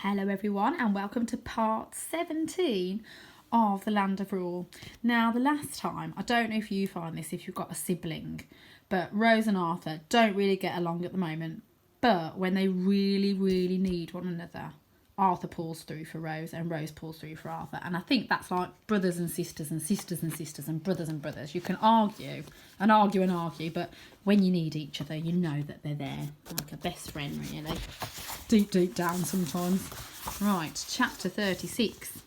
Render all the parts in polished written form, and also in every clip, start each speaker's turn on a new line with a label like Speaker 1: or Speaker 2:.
Speaker 1: Hello everyone and welcome to part 17 of the Land of Rule. Now the last time, I don't know if you find this if you've got a sibling, but Rose and Arthur don't really get along at the moment. But when they really need one another, Arthur pulls through for Rose and Rose pulls through for Arthur. And I think that's like brothers and sisters and sisters and sisters and brothers and brothers. You can argue and argue and argue, but when you need each other, you know that they're there, like a best friend really. Deep down sometimes. Right, chapter 36.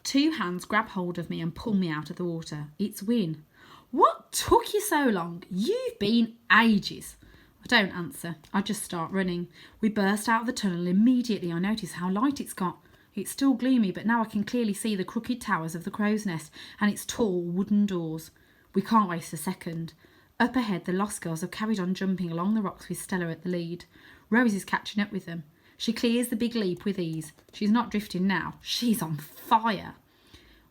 Speaker 1: Two hands grab hold of me and pull me out of the water. It's Win. What took you so long? You've been ages. I don't answer. I just start running. We burst out of the tunnel. Immediately I notice how light it's got. It's still gloomy, but now I can clearly see the crooked towers of the crow's nest and its tall wooden doors. We can't waste a second. Up ahead, the Lost Girls have carried on jumping along the rocks with Stella at the lead. Rose is catching up with them. She clears the big leap with ease. She's not drifting now. She's on fire.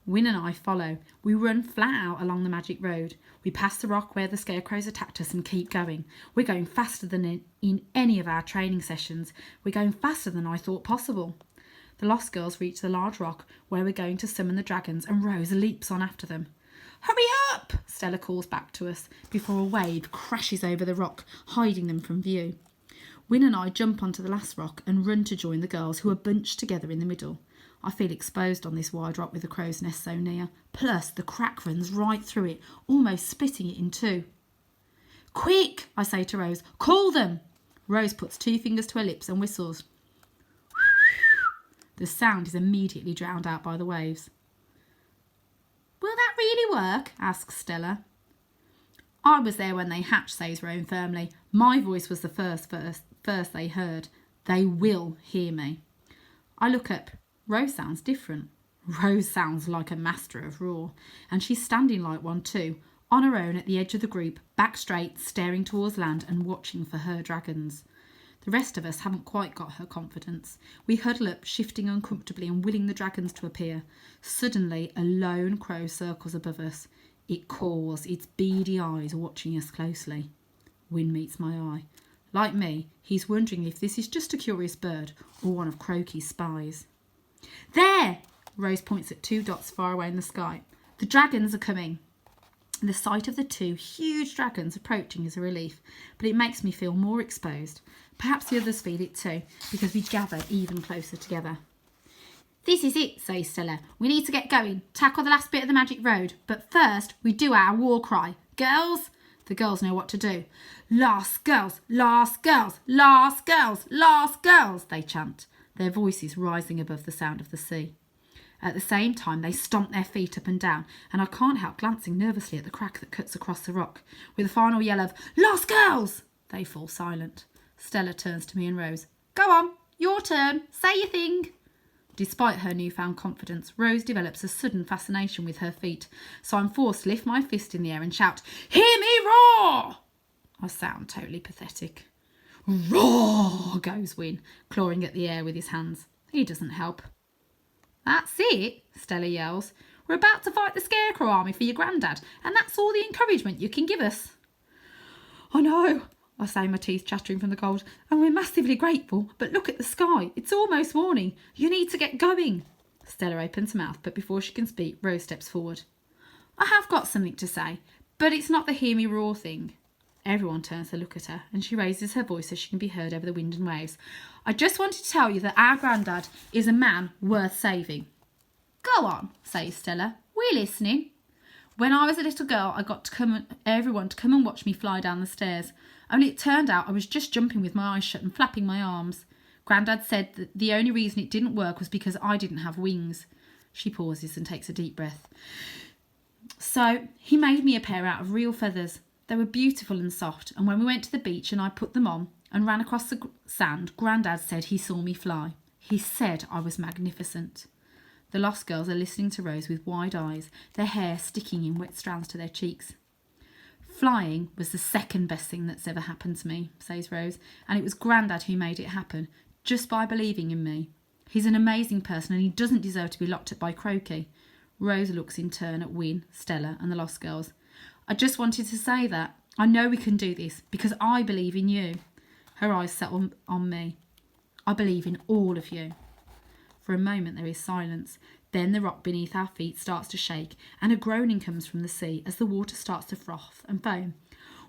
Speaker 1: Win and I follow. We run flat out along the magic road. We pass the rock where the scarecrows attacked us and keep going. We're going faster than in any of our training sessions. We're going faster than I thought possible. The Lost Girls reach the large rock where we're going to summon the dragons and Rose leaps on after them. Hurry up! Stella calls back to us before a wave crashes over the rock, hiding them from view. Win and I jump onto the last rock and run to join the girls who are bunched together in the middle. I feel exposed on this wide rock with the crow's nest so near. Plus, the crack runs right through it, almost splitting it in two. Quick, I say to Rose, call them. Rose puts two fingers to her lips and whistles. The sound is immediately drowned out by the waves. Will that really work? Asks Stella. I was there when they hatched, says Rowan firmly. My voice was the first they heard. They will hear me. I look up. Rose sounds different. Rose sounds like a master of roar, and she's standing like one too, on her own at the edge of the group, back straight, staring towards land and watching for her dragons. The rest of us haven't quite got her confidence. We huddle up, shifting uncomfortably and willing the dragons to appear. Suddenly, a lone crow circles above us. It caws, its beady eyes watching us closely. Win meets my eye. Like me, he's wondering if this is just a curious bird or one of Croaky's spies. There! Rose points at two dots far away in the sky. The dragons are coming. The sight of the two huge dragons approaching is a relief, but it makes me feel more exposed. Perhaps the others feel it too, because we gather even closer together. This is it, says Stella. We need to get going, tackle the last bit of the magic road, but first we do our war cry. Girls? The girls know what to do. Lost girls, lost girls, lost girls, lost girls, they chant, their voices rising above the sound of the sea. At the same time, they stomp their feet up and down, and I can't help glancing nervously at the crack that cuts across the rock. With a final yell of, Lost girls! They fall silent. Stella turns to me and Rose. Go on, your turn, say your thing. Despite her newfound confidence, Rose develops a sudden fascination with her feet, so I'm forced to lift my fist in the air and shout, Hear me roar! I sound totally pathetic. Roar, goes Win, clawing at the air with his hands. He doesn't help. That's it, Stella yells. We're about to fight the Scarecrow army for your granddad, and that's all the encouragement you can give us. I know, I say, my teeth chattering from the cold, and we're massively grateful, but look at the sky. It's almost morning. You need to get going. Stella opens her mouth, but before she can speak, Rose steps forward. I have got something to say, but it's not the hear me roar thing. Everyone turns to look at her, and she raises her voice so she can be heard over the wind and waves. I just wanted to tell you that our granddad is a man worth saving. Go on, says Stella. We're listening. When I was a little girl, I got everyone to come and watch me fly down the stairs. Only it turned out I was just jumping with my eyes shut and flapping my arms. Grandad said that the only reason it didn't work was because I didn't have wings. She pauses and takes a deep breath. So he made me a pair out of real feathers. They were beautiful and soft, and when we went to the beach and I put them on and ran across the sand, Grandad said he saw me fly. He said I was magnificent. The Lost Girls are listening to Rose with wide eyes, their hair sticking in wet strands to their cheeks. Flying was the second best thing that's ever happened to me, says Rose, and it was Grandad who made it happen, just by believing in me. He's an amazing person and he doesn't deserve to be locked up by Croaky. Rose looks in turn at Win, Stella and the Lost Girls. I just wanted to say that. I know we can do this because I believe in you. Her eyes settle on me. I believe in all of you." For a moment there is silence. Then the rock beneath our feet starts to shake, and a groaning comes from the sea as the water starts to froth and foam.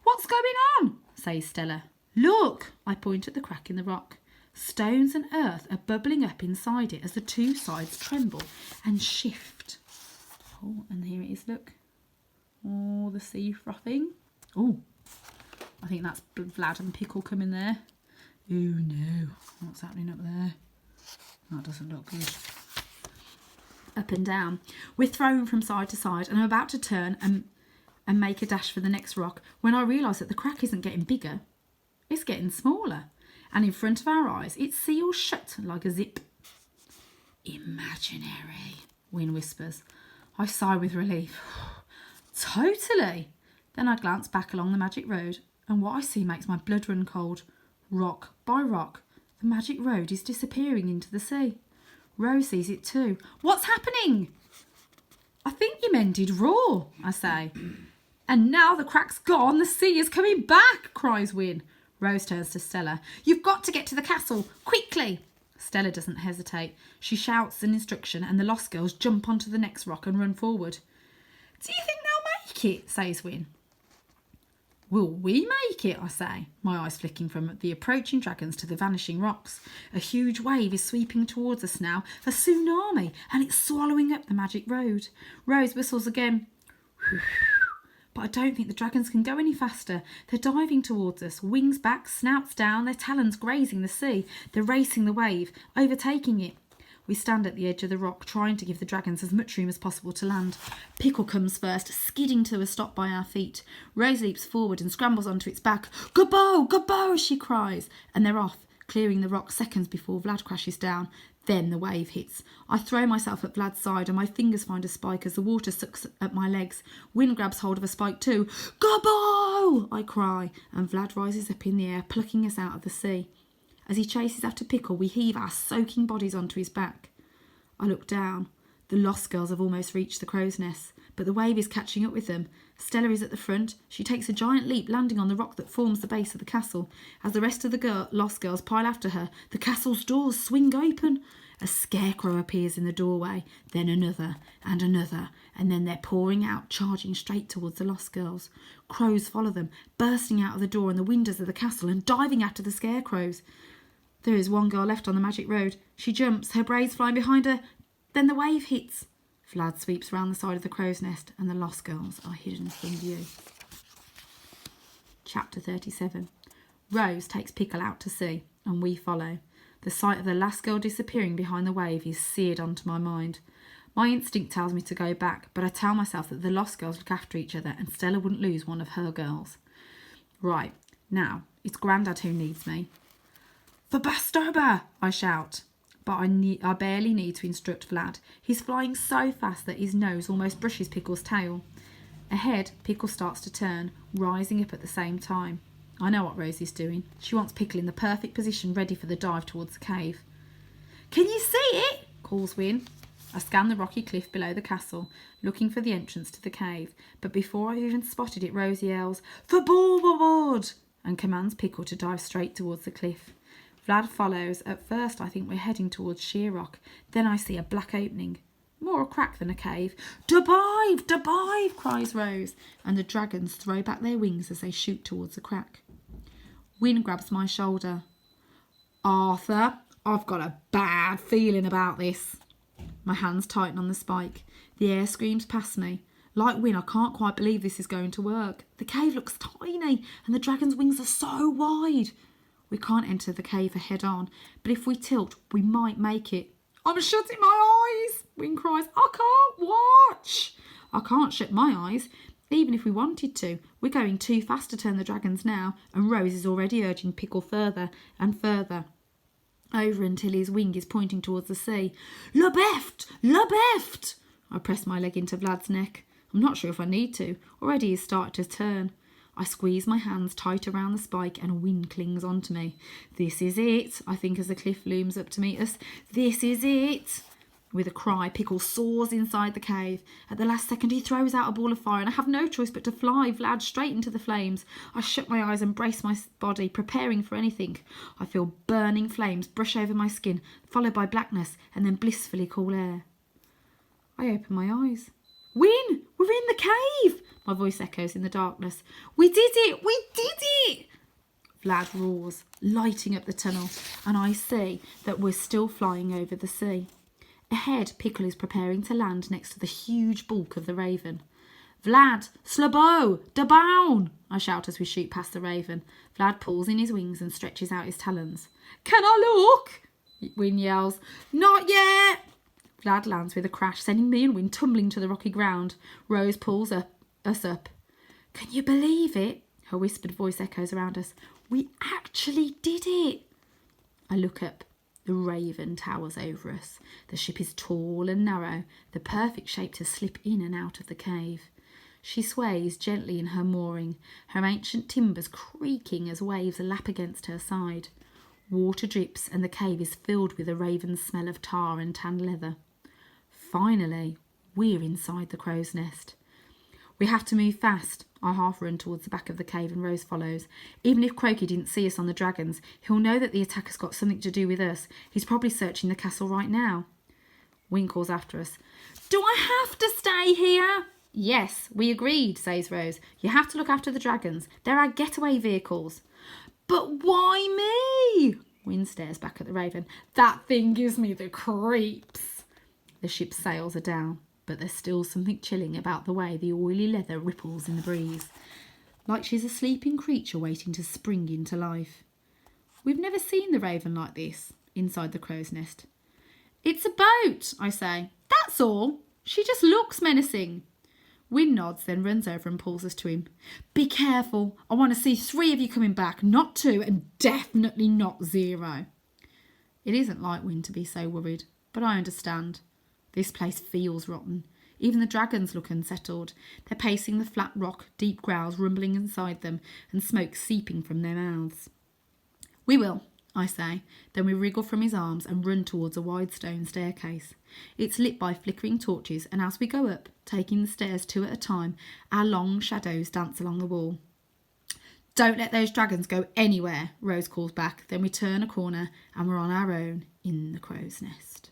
Speaker 1: "What's going on?" says Stella. "Look!" I point at the crack in the rock. Stones and earth are bubbling up inside it as the two sides tremble and shift. Oh, and here it is, look. Oh, the sea frothing. Oh, I think that's Vlad and Pickle coming there. Oh no, what's happening up there? That doesn't look good. Up and down. We're thrown from side to side, and I'm about to turn and make a dash for the next rock when I realise that the crack isn't getting bigger, it's getting smaller. And in front of our eyes, it seals shut like a zip. "Imaginary," Win whispers. I sigh with relief. Totally. Then I glance back along the magic road, and what I see makes my blood run cold. Rock by rock, the magic road is disappearing into the sea. Rose sees it too. "What's happening?" "I think you mended raw," I say. "And now the crack's gone, the sea is coming back," cries Win. Rose turns to Stella. "You've got to get to the castle, quickly." Stella doesn't hesitate. She shouts an instruction, and the lost girls jump onto the next rock and run forward. "Do you think they'll make it?" says Win. "Will we make it?" I say, my eyes flicking from the approaching dragons to the vanishing rocks. A huge wave is sweeping towards us now, a tsunami, and it's swallowing up the magic road. Rose whistles again. But I don't think the dragons can go any faster. They're diving towards us, wings back, snouts down, their talons grazing the sea. They're racing the wave, overtaking it. We stand at the edge of the rock, trying to give the dragons as much room as possible to land. Pickle comes first, skidding to a stop by our feet. Rose leaps forward and scrambles onto its back. "Gobbo! Gobbo!" she cries. And they're off, clearing the rock seconds before Vlad crashes down. Then the wave hits. I throw myself at Vlad's side and my fingers find a spike as the water sucks at my legs. Win grabs hold of a spike too. "Gobbo!" I cry, and Vlad rises up in the air, plucking us out of the sea. As he chases after Pickle, we heave our soaking bodies onto his back. I look down. The lost girls have almost reached the crow's nest, but the wave is catching up with them. Stella is at the front. She takes a giant leap, landing on the rock that forms the base of the castle. As the rest of the lost girls pile after her, the castle's doors swing open. A scarecrow appears in the doorway, then another, and then they're pouring out, charging straight towards the lost girls. Crows follow them, bursting out of the door and the windows of the castle and diving after the scarecrows. There is one girl left on the magic road. She jumps, her braids flying behind her. Then the wave hits. Vlad sweeps round the side of the crow's nest and the lost girls are hidden from view. Chapter 37. Rose takes Pickle out to sea and we follow. The sight of the last girl disappearing behind the wave is seared onto my mind. My instinct tells me to go back, but I tell myself that the lost girls look after each other and Stella wouldn't lose one of her girls. Right, now, it's Grandad who needs me. "For Bastoba!" I shout. But I barely need to instruct Vlad. He's flying so fast that his nose almost brushes Pickle's tail. Ahead, Pickle starts to turn, rising up at the same time. I know what Rose is doing. She wants Pickle in the perfect position, ready for the dive towards the cave. "Can you see it?" calls Win. I scan the rocky cliff below the castle, looking for the entrance to the cave. But before I've even spotted it, Rose yells, "For board!" and commands Pickle to dive straight towards the cliff. Vlad follows. At first I think we're heading towards sheer rock. Then I see a black opening. More a crack than a cave. "Dive! Dive!" cries Rose, and the dragons throw back their wings as they shoot towards the crack. Win grabs my shoulder. "Arthur, I've got a bad feeling about this." My hands tighten on the spike. The air screams past me. Like Win, I can't quite believe this is going to work. The cave looks tiny and the dragon's wings are so wide. We can't enter the cave head on, but if we tilt, we might make it. "I'm shutting my eyes," Win cries. "I can't watch." I can't shut my eyes. Even if we wanted to, we're going too fast to turn the dragons now, and Rose is already urging Pickle further and further, over until his wing is pointing towards the sea. "Le beft! Le beft!" I press my leg into Vlad's neck. I'm not sure if I need to. Already he's started to turn. I squeeze my hands tight around the spike and Win clings onto me. "This is it," I think as the cliff looms up to meet us. "This is it." With a cry, Pickle soars inside the cave. At the last second, he throws out a ball of fire, and I have no choice but to fly Vlad straight into the flames. I shut my eyes and brace my body, preparing for anything. I feel burning flames brush over my skin, followed by blackness, and then blissfully cool air. I open my eyes. Win! We're in the cave! My voice echoes in the darkness. We did it! We did it! Vlad roars, lighting up the tunnel, and I see that we're still flying over the sea. Ahead, Pickle is preparing to land next to the huge bulk of the raven. Vlad, slabo, down! I shout as we shoot past the raven. Vlad pulls in his wings and stretches out his talons. Can I look? Win yells. Not yet! Vlad lands with a crash, sending me and Win tumbling to the rocky ground. Rose pulls us up. Can you believe it? Her whispered voice echoes around us. We actually did it! I look up. The raven towers over us. The ship is tall and narrow, the perfect shape to slip in and out of the cave. She sways gently in her mooring, her ancient timbers creaking as waves lap against her side. Water drips and the cave is filled with a raven's smell of tar and tanned leather. Finally, we're inside the crow's nest. We have to move fast. I half run towards the back of the cave and Rose follows. Even if Croaky didn't see us on the dragons, he'll know that the attack has got something to do with us. He's probably searching the castle right now. Win calls after us. Do I have to stay here? Yes, we agreed, says Rose. You have to look after the dragons. They're our getaway vehicles. But why me? Win stares back at the raven. That thing gives me the creeps. The ship's sails are down, but there's still something chilling about the way the oily leather ripples in the breeze, like she's a sleeping creature waiting to spring into life. We've never seen the raven like this, inside the crow's nest. It's a boat, I say. That's all. She just looks menacing. Win nods, then runs over and pulls us to him. Be careful. I want to see 3 of you coming back, not 2, and definitely not 0. It isn't like Win to be so worried, but I understand. This place feels rotten. Even the dragons look unsettled. They're pacing the flat rock, deep growls rumbling inside them, and smoke seeping from their mouths. We will, I say. Then we wriggle from his arms and run towards a wide stone staircase. It's lit by flickering torches, and as we go up, taking the stairs 2 at a time, our long shadows dance along the wall. Don't let those dragons go anywhere, Rose calls back. Then we turn a corner and we're on our own in the crow's nest.